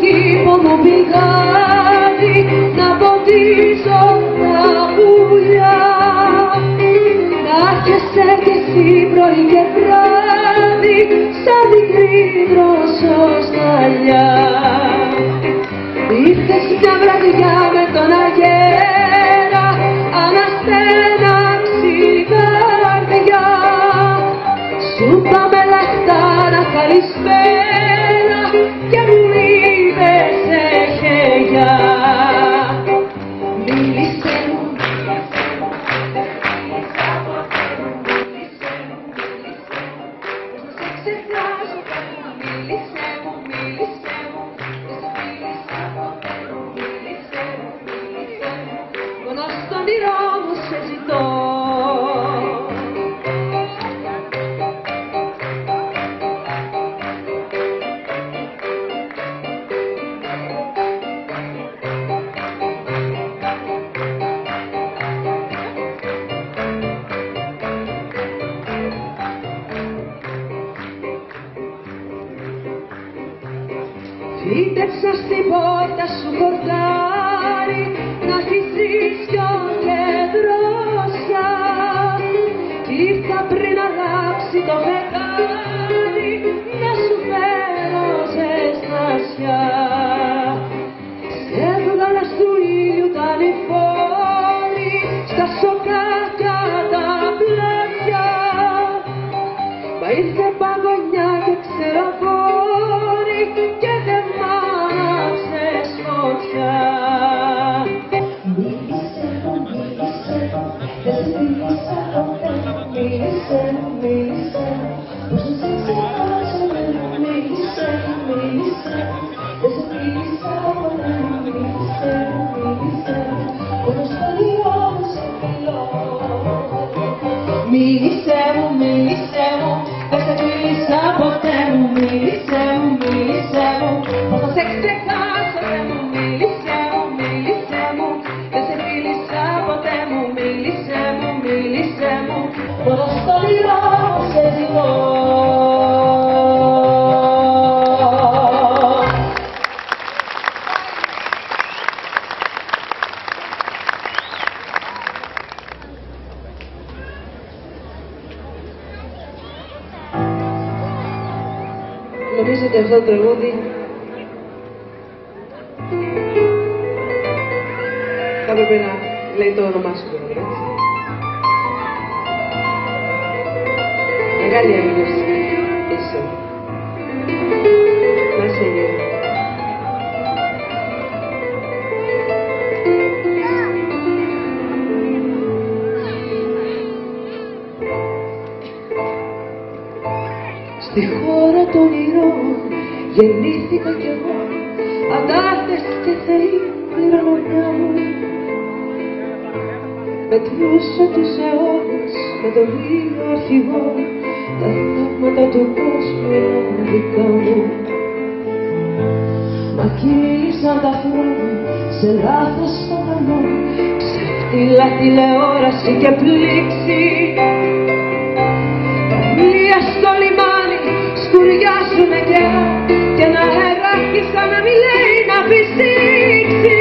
κήπο μου πηγάδι να ποτίσω τα πουλιά. Να έρχεσαι κι εσύ πρωί και βράδυ σαν μικρή δροσοσταλιά. Ήρθες μια βραδιά με τον αγέρα, αναστέναξη καρδιά. Σου πάμε λαχτάρα καλησπέρα και μου είπες εχεγιά. Μίλησέ μου, σε ξεχάσω, μίλησέ μου, μίλησέ μου. Μόνο στον όνειρό μου σε ζητώ. Φύτεψα στην πόρτα σου χορτάρι, να χυθείς και δρόσια. Κι ήρθα πριν αλλάξει το φεγγάρι, να σου φέρω ζεστασιά. Σε έβγαλα στου ήλιου τα νηφόρη, στα σοκάκια τα πλάτια. Μα ήρθε παγωνιά και ξεραγόρι και δεν μ' άναψες φωτιά. Μίλησέ μου, μίλησέ μου, δεν σε μίλησα ποτέ. Μίλησέ μου, μίλησέ μου, πως δεν σε ξεχάσω. Μίλησέ μου, μίλησέ μου, δεν σε μίλησα ποτέ. Μίλησέ μου, μίλησέ μου, μόνο στο όνειρό μου σε μιλώ. Μίλησέ μου, μίλησέ μου, δεν σε μίλησα ποτέ μου. Μίλησέ μου, μίλησέ μου, πως θα σε ξεχάσω. Μίλησέ μου, μίλησέ μου, δεν σε μίλησα ποτέ μου. Μίλησέ μου, μίλησέ μου, μόνο στο όνειρό μου σε ζητώ. Νομίζω ότι αυτό το τραγούδι θα έπρεπε να λέει το όνομά σου, έτσι. Μεγάλη αλληλούση είσαι. Να είσαι γέρος. Στη χώρα των ηρών γεννήθηκα κι εγώ, αντάρτες και θεοί κληρονομιά μου. Μετρούσα τους αιώνες με τον ήλιο αρχηγό, τα θαύματα του κόσμου ήταν δικά μου. Μα κύλησαν τα χρόνια σε λάθος σταθμό, ξεφτύλα τηλεόραση και πλήξη. Πλοία στο λιμάνι σκουριάζουνε καιρό και ένα αεράκι σαν να μην λέει να φυσήξει.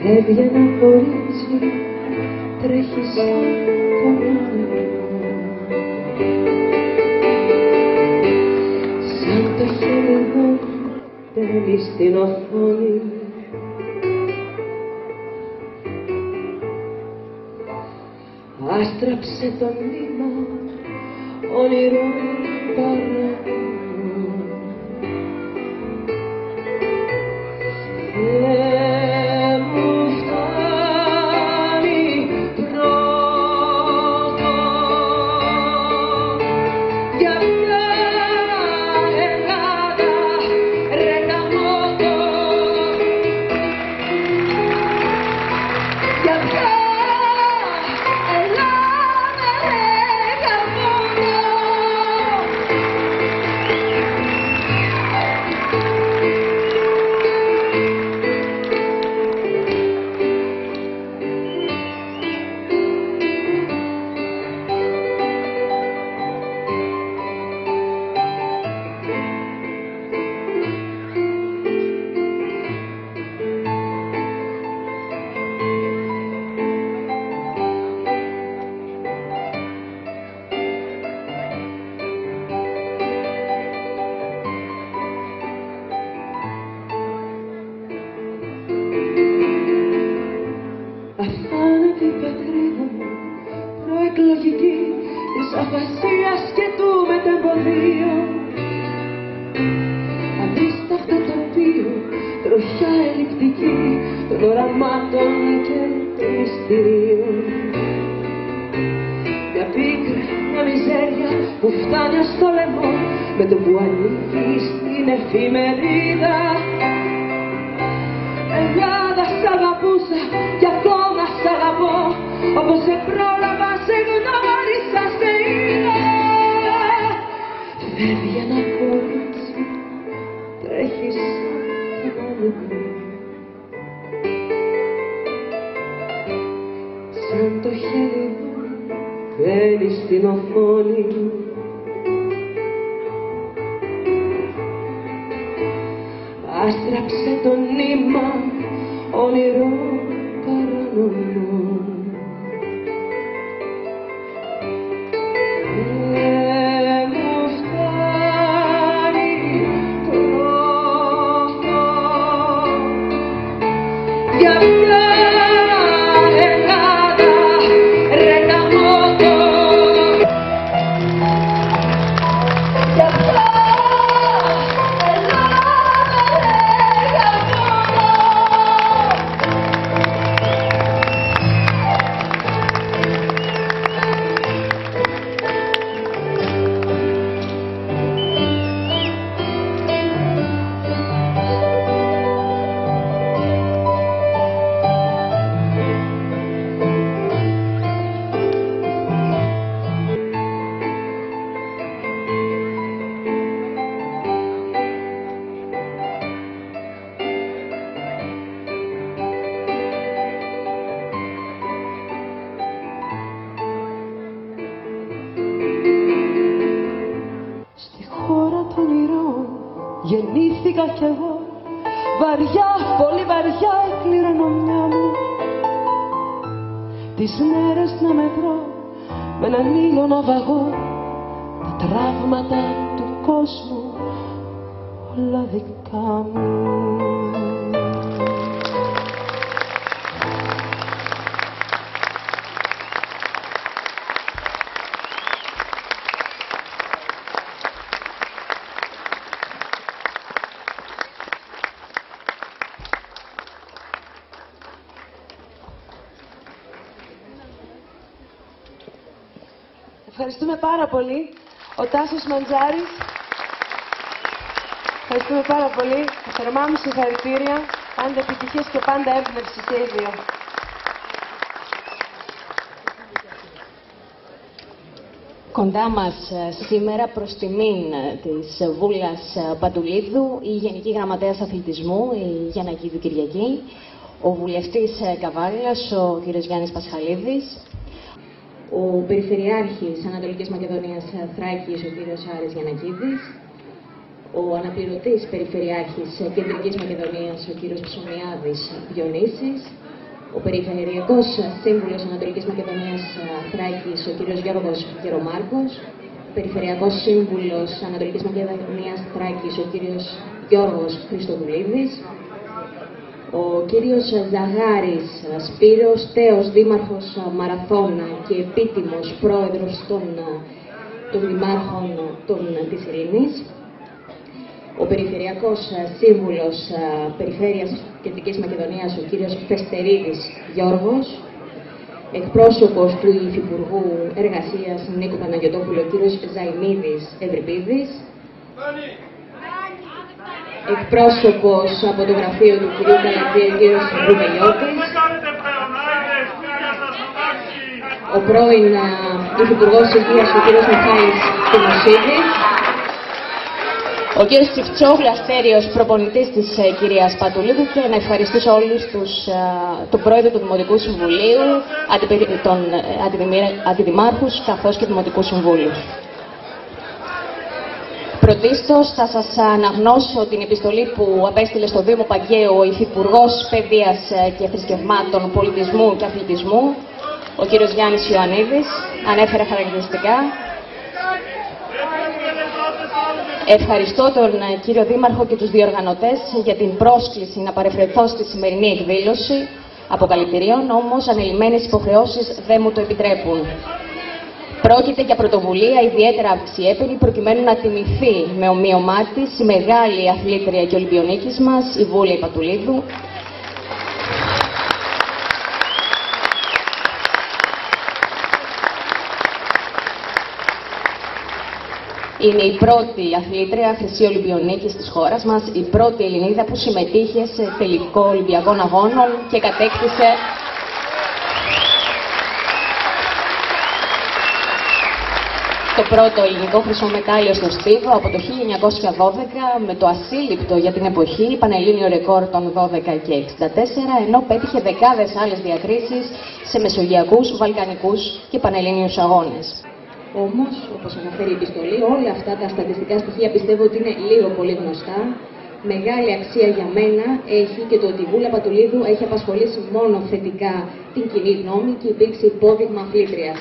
Φεύγει ένα κορίτσι, τρέχει σαν κανάλι, σαν το χέρι μου μπαίνει στην οθόνη. Άστραψε το νήμα όνειρο παράδειγμα. Δεν μου φτάνει πρώτο για μια Ελλάδα ρε καμότο. Για μια Ελλάδα ρε καμότο. λογική της αφασίας και του μετεμποδίου. Αδίσταχτο τοπίο, τροχιά ελλειπτική των οραμάτων και των μυστηρίων. Μια πίκρα, μια μιζέρια που φτάνει στο λαιμό με το που ανοίγει στην εφημερίδα. Ελλάδα σ' αγαπούσα κι ακόμα σ' αγαπώ, όπως σε πρόλαβα, σε γνώρισα, σε είδα. Φεύγει ένα κόριτσι, τρέχει σαν το μικρό, σαν το χέρι μου μπαίνει στην οθόνη. Άστραψε το νήμα όνειρο παρανομό. Δεν μου φτάνει το αυτό. Για μια Ελλάδα ρε γαμώτο. Για μια γεννήθηκα κι εγώ, βαριά, πολύ βαριά η κληρονομιά μου. Τις μέρες να μετρώ με έναν ήλιο ναυαγό, τα τραύματα του κόσμου όλα δικά μου. Ευχαριστούμε πάρα πολύ. Ο Τάσος Μαντζάρης. Ευχαριστούμε πάρα πολύ. Θερμά μου συγχαρητήρια. Πάντα επιτυχίες και πάντα έμπνευση και οι δύο. Κοντά μας σήμερα προς τιμήν της Βούλας Παντουλίδου η Γενική Γραμματέας Αθλητισμού, η Γιαννακίδου Κυριακή, ο Βουλευτής Καβάλας, ο κ. Γιάννης Πασχαλίδης, ο Περιφερειάρχης Ανατολικής Μακεδονίας Θράκης, ο κ. Άρης Γιαννακίδης, ο Αναπληρωτής Περιφερειάρχης Κεντρικής Μακεδονίας, ο κ. Ψωμιάδης Διονύσης, ο Περιφερειακός Σύμβουλος Ανατολικής Μακεδονίας Θράκης, ο κ. Γιώργος Γερομάρκος, ο Περιφερειακός Σύμβουλος Ανατολικής Μακεδονίας Θράκης, ο κ. Γιώργος Χριστοδουλίδης, ο κύριος Ζαγάρης Σπύρος, τέος δήμαρχος Μαραθών και επίτιμος πρόεδρος των δημάρχων της Ειρήνης, ο Περιφερειακός Σύμβουλος Περιφέρειας Κεντρικής Μακεδονίας, ο κύριος Φεστερίδης Γιώργος, εκπρόσωπος του Υφυπουργού Εργασίας Νίκου Παναγιωτόπουλου, ο κύριος Ζαϊμίδης Ευρυπίδης, εκπρόσωπος από το γραφείο του κ. Καλατζή, ο κ. Ρουμελιώτης, ο πρώην Υφυπουργός Υγείας, ο κ. Μιχάλης Τιμοσίδης, ο κ. Τσιφτσόγλου Αστέριος, προπονητής της κυρίας Παντουλίδου, και να ευχαριστήσω όλους τον πρόεδρο του Δημοτικού Συμβουλίου, τον αντιδημάρχους καθώς και Δημοτικού Συμβούλου. Πρωτίστως θα σας αναγνώσω την επιστολή που απέστειλε στο Δήμο Παγκαίου ο Υφυπουργός Παιδείας και Θρησκευμάτων, Πολιτισμού και Αθλητισμού, ο κύριος Γιάννης Ιωαννίδης, ανέφερε χαρακτηριστικά. Ευχαριστώ τον κύριο Δήμαρχο και τους διοργανωτές για την πρόσκληση να παρευρεθώ στη σημερινή εκδήλωση αποκαλυπτηρίων, όμως ανελημμένες υποχρεώσεις δεν μου το επιτρέπουν. Πρόκειται για πρωτοβουλία ιδιαίτερα αξιέπαινη προκειμένου να τιμηθεί με ομοίωμά της η μεγάλη αθλήτρια και ολυμπιονίκης μας, η Βούλα Ιπατουλίδου. Είναι η πρώτη αθλήτρια χρυσή ολυμπιονίκης της χώρας μας, η πρώτη Ελληνίδα που συμμετείχε σε τελικό Ολυμπιακών Αγώνων και κατέκτησε το πρώτο ελληνικό χρυσό μετάλλιο στο στίβο από το 1912 με το ασύλληπτο για την εποχή πανελλήνιο ρεκόρ των 12 και 64, ενώ πέτυχε δεκάδες άλλες διακρίσεις σε μεσογειακούς, βαλκανικούς και πανελλήνιους αγώνες. Όμως, όπως αναφέρει η επιστολή, όλα αυτά τα στατιστικά στοιχεία πιστεύω ότι είναι λίγο πολύ γνωστά. Μεγάλη αξία για μένα έχει και το ότι η Βούλα Πατουλίδου έχει απασχολήσει μόνο θετικά την κοινή γνώμη και υπήρξε υπόδειγμα αθλήτριας.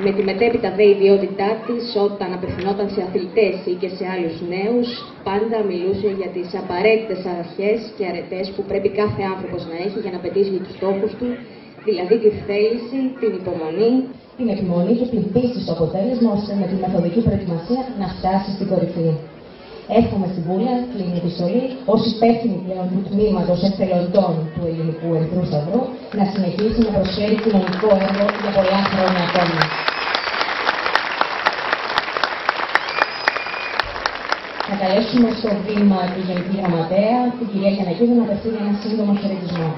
Με τη μετέπειτα δε ιδιότητά της, όταν απευθυνόταν σε αθλητές ή και σε άλλους νέους, πάντα μιλούσε για τις απαραίτητες αρχές και αρετές που πρέπει κάθε άνθρωπος να έχει για να πετύχει τους στόχους του, δηλαδή τη θέληση, την υπομονή, την επιμονή και την πίστη στο αποτέλεσμα, ώστε με τη μεθοδική προετοιμασία να φτάσει στην κορυφή. Εύχομαι στην Βούλα, κλείνει η επιστολή, ως υπεύθυνη πλέον του τμήματος εθελοντών του Ελληνικού Ερυθρού Σταυρού, να συνεχίσει να προσφέρει κοινωνικό έργο για πολλά χρόνια ακόμα. Να καλέσουμε στο βήμα του Γενική Γραμματέα, την κυρία Γιαννακίδου, να απευθύνει ένα σύντομο χαιρετισμό.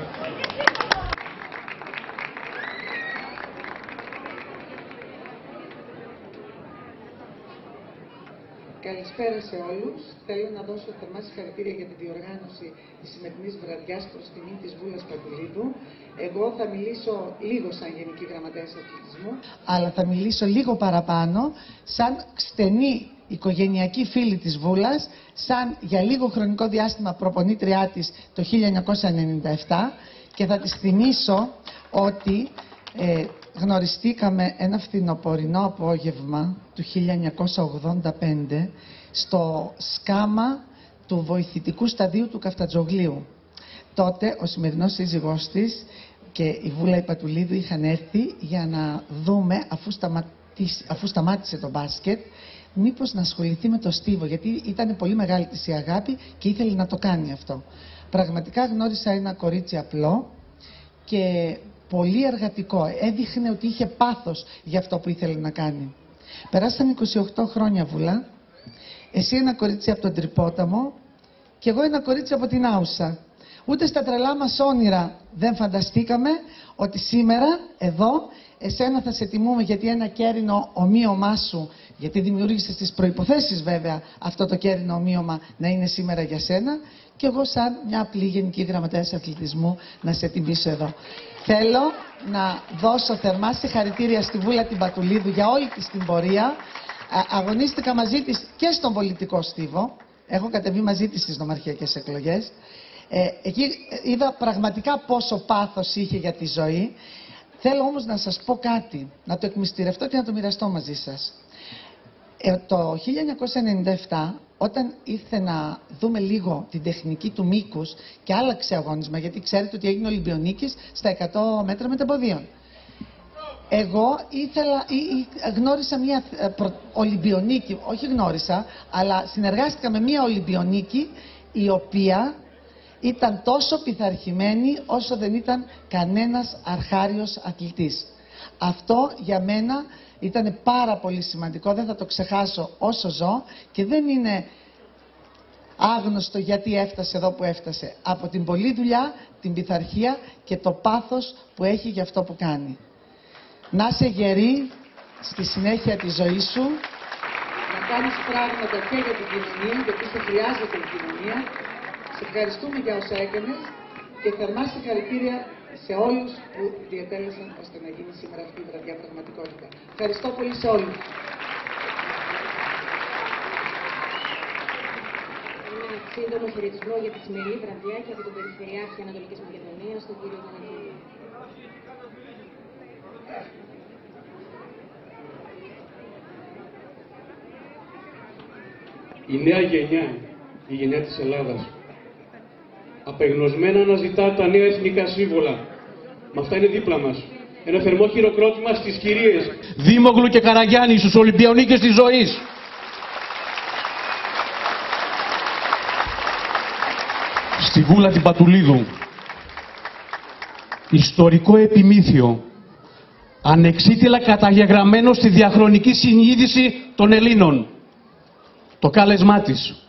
Καλησπέρα σε όλους. Θέλω να δώσω θερμά συγχαρητήρια για τη διοργάνωση της σημερινής βραδιάς προς τιμή της Βούλας Πατουλίδου. Εγώ θα μιλήσω λίγο σαν Γενική Γραμματέας Αθλητισμού, αλλά θα μιλήσω λίγο παραπάνω σαν στενή οικογενειακή φίλη της Βούλας, σαν για λίγο χρονικό διάστημα προπονήτριά της το 1997, και θα της θυμίσω ότι γνωριστήκαμε ένα φθινοπορεινό απόγευμα του 1985 στο σκάμα του βοηθητικού σταδίου του Καφτατζογλίου. Τότε ο σημερινός σύζυγός της και η Βούλα Ιπατουλίδου είχαν έρθει για να δούμε, αφού σταμάτησε το μπάσκετ, μήπως να ασχοληθεί με το στίβο, γιατί ήταν πολύ μεγάλη της η αγάπη και ήθελε να το κάνει αυτό. Πραγματικά γνώρισα ένα κορίτσι απλό και πολύ εργατικό. Έδειχνε ότι είχε πάθος για αυτό που ήθελε να κάνει. Περάσαν 28 χρόνια, Βούλα. Εσύ ένα κορίτσι από τον Τρυπόταμο και εγώ ένα κορίτσι από την Άουσα. Ούτε στα τρελά μας όνειρα δεν φανταστήκαμε ότι σήμερα εδώ εσένα θα σε τιμούμε γιατί ένα κέρινο ομοίωμά σου, γιατί δημιούργησες τις προϋποθέσεις βέβαια αυτό το κέρινο ομοίωμα να είναι σήμερα για σένα, και εγώ σαν μια απλή Γενική Γραμματέας Αθλητισμού να σε τιμήσω εδώ. Θέλω να δώσω θερμά συγχαρητήρια στη Βούλα την Πατουλίδου για όλη της την πορεία. Αγωνίστηκα μαζί της και στον πολιτικό στίβο. Έχω κατεβεί μαζί της στις νομαρχιακές εκλογές. Εκεί είδα πραγματικά πόσο πάθος είχε για τη ζωή. Θέλω όμως να σας πω κάτι, να το εκμυστηρευτώ και να το μοιραστώ μαζί σας. Το 1997, όταν ήρθε να δούμε λίγο την τεχνική του μήκους και άλλαξε αγώνισμα, γιατί ξέρετε ότι έγινε Ολυμπιονίκης στα 100 μέτρα μεταποδίων. Εγώ γνώρισα μια Ολυμπιονίκη, όχι γνώρισα, αλλά συνεργάστηκα με μια Ολυμπιονίκη η οποία ήταν τόσο πειθαρχημένη όσο δεν ήταν κανένας αρχάριος αθλητής. Αυτό για μένα ήταν πάρα πολύ σημαντικό, δεν θα το ξεχάσω όσο ζω, και δεν είναι άγνωστο γιατί έφτασε εδώ που έφτασε. Από την πολλή δουλειά, την πειθαρχία και το πάθος που έχει για αυτό που κάνει. Να είσαι γερή στη συνέχεια της ζωής σου. Να κάνεις πράγματα και για την κοινωνία, γιατί σε χρειάζεται η κοινωνία. Σε ευχαριστούμε για όσα έκανες και θερμά συγχαρητήρια σε όλους που διετέλεσαν ώστε να γίνει σήμερα αυτή η βραδιά πραγματικότητα. Ευχαριστώ πολύ σε όλους. Ένα σύντομο χαιρετισμό για τη σημερινή βραδιά και από τον Περιφερειάρχη Ανατολικής Μακεδονίας, τον κύριο Γιαννακίδη. Η νέα γενιά, η γενιά της Ελλάδας, απεγνωσμένα αναζητά τα νέα εθνικά σύμβολα. Μα αυτά είναι δίπλα μας. Ένα θερμό χειροκρότημα στις κυρίες Δήμογλου και Καραγιάννη, στους Ολυμπιονίκες της ζωής. Στη Βούλα την Πατουλίδου, ιστορικό επιμήθειο, ανεξίτηλα καταγεγραμμένο στη διαχρονική συνείδηση των Ελλήνων. Το κάλεσμά της,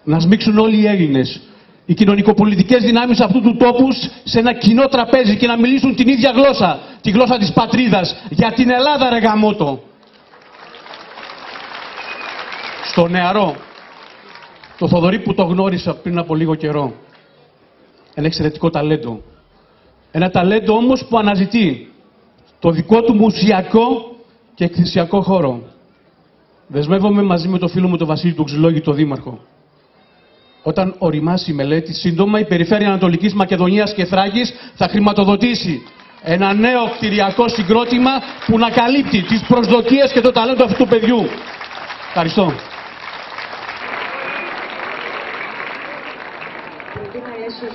να σμίξουν όλοι οι Έλληνες, οι κοινωνικοπολιτικές δυνάμεις αυτού του τόπου σε ένα κοινό τραπέζι και να μιλήσουν την ίδια γλώσσα, τη γλώσσα της πατρίδας, για την Ελλάδα ρε γαμώτο. Στο νεαρό, το Θοδωρή που το γνώρισα πριν από λίγο καιρό, ένα εξαιρετικό ταλέντο. Ένα ταλέντο όμως που αναζητεί το δικό του μουσιακό και εκθεσιακό χώρο. Δεσμεύομαι μαζί με το φίλο μου τον Βασίλη του Ξυλόγη, τον Δήμαρχο. Όταν οριμάσει η μελέτη, σύντομα η Περιφέρεια Ανατολικής Μακεδονίας και Θράκης θα χρηματοδοτήσει ένα νέο κτηριακό συγκρότημα που να καλύπτει τις προσδοκίες και το ταλέντο αυτού του παιδιού. Ευχαριστώ. Πρωτού καλέσω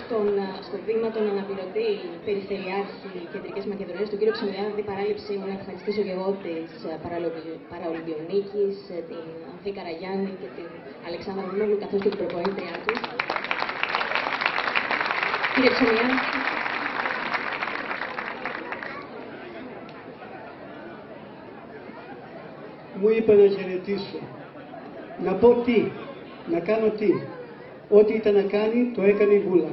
στο βήμα τον αναπληρωτή Περιφερειάρχη Κεντρικής Μακεδονίας, τον κύριο Ξεμιλιάδη, παράληψη μου να ευχαριστήσω και εγώ της Παραολυμπιονίκης, την Ανθή Καραγιάννη και την Αλεξάνδρα Δήμογλου, καθώς και την προπονήτριά του. Κύριε Ξεμιλιάδη. Μου είπε να χαιρετήσω, να πω τι, να κάνω τι. Ό,τι ήταν να κάνει, το έκανε η Βούλα.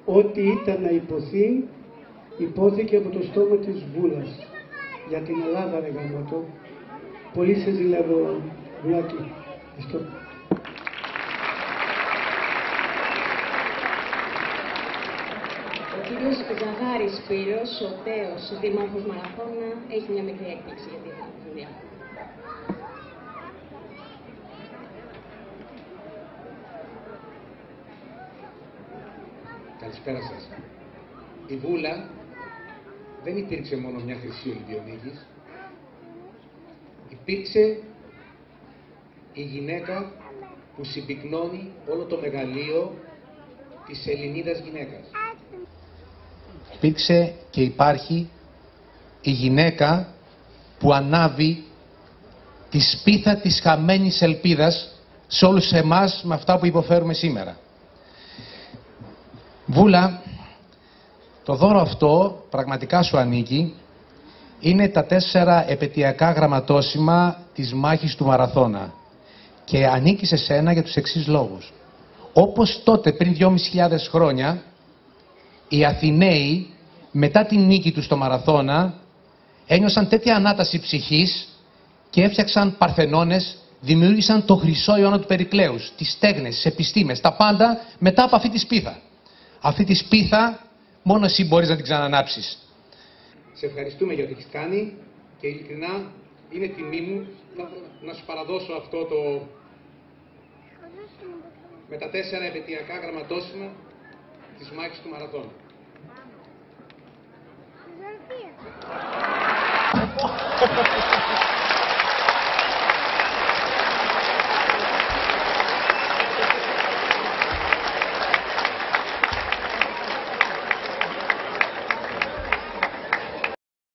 Ό,τι ήταν να υποθεί, υπόθηκε από το στόμα της Βούλας. Για την Ελλάδα, ρε γαμώτο. Πολύ σε ζηλεύω, Βουλάκη. Ευχαριστώ. Ο κύριος Ζαγάρης Σπύρος, ο τέος δήμαρχος Μαραθώνα, έχει μια μικρή έκπληξη για την δουλειά. Καλησπέρα σας. Η Βούλα δεν υπήρξε μόνο μια χρυσή Ολυμπιονίκης. Υπήρξε η γυναίκα που συμπυκνώνει όλο το μεγαλείο της Ελληνίδας γυναίκας. Υπήρξε και υπάρχει η γυναίκα που ανάβει τη σπίθα της χαμένης ελπίδας σε όλους εμάς με αυτά που υποφέρουμε σήμερα. Βούλα, το δώρο αυτό πραγματικά σου ανήκει. Είναι τα 4 επετειακά γραμματόσημα της μάχης του Μαραθώνα και ανήκει σε σένα για τους εξής λόγους. Όπως τότε πριν 2.500 χρόνια οι Αθηναίοι μετά την νίκη τους στο Μαραθώνα ένιωσαν τέτοια ανάταση ψυχής και έφτιαξαν παρθενώνες, δημιούργησαν το χρυσό αιώνα του Περικλέους, τις στέγνες, τις επιστήμες, τα πάντα μετά από αυτή τη σπίθα. Αυτή τη σπίθα μόνο εσύ μπορείς να την ξανανάψεις. Σε ευχαριστούμε για ό,τι έχεις κάνει και ειλικρινά είναι τιμή μου να σου παραδώσω αυτό το με τα 4 επετειακά γραμματόσημα της μάχης του Μαραθώνα.